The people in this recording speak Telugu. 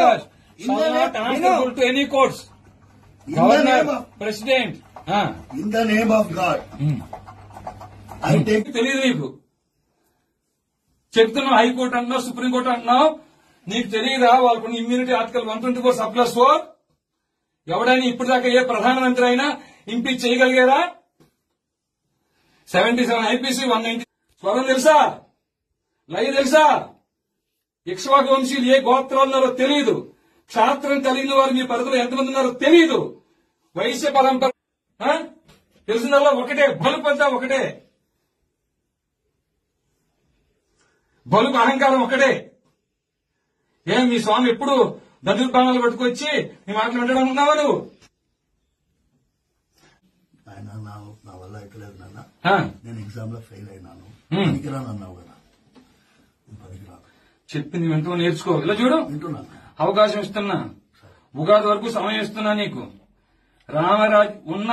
judge shall not answerable to any courts. Governor, President. In the name of God, I take. తెలియదు నీకు చెప్తున్నావు, హైకోర్టు అంటున్నావు, సుప్రీంకోర్టు అంటున్నావు, నీకు తెలియదా వాళ్ళకున్న ఇమ్యూనిటీ ఆర్టికల్ 124 సబ్+4? ఎవడైనా ఇప్పటిదాకా ఏ ప్రధానమంత్రి అయినా ఇంపీచ్ చేయగలిగారా? 77 ఐపీసీ 190 స్వరం తెలుసా? లై తెలుసా? ఇక్ష్వాకు వంశీయులు ఏ గోత్రాలు ఉన్నారో తెలియదు. క్షాత్రం కలిగిన వారు మీ పరిధిలో ఎంతమంది ఉన్నారో తెలియదు. వైశ్య పరంపర తెలిసిందల్లా ఒకటే, బలుపు అంతా ఒకటే, బలుపు అహంకారం ఒకటే. ఏం మీ స్వామి ఎప్పుడు దదుర్బాణాలు పట్టుకొచ్చి నీ మాటలు వినడం ఉన్నావా నువ్వు? ఆయన నా వల్ల ఎక్కలేదు నాన్న, నేను ఎగ్జామ్ లో ఫెయిల్ అయినాను, పనికిరాను అన్నావు కదా, పనికిరాను చెప్పింది వింటూ నేర్చుకో. ఇలా చూడు, వింటున్నాను, అవకాశం ఇస్తున్నా, ఉగాది వరకు సమయం ఇస్తున్నా నీకు. రామరాజ్ ఉన్న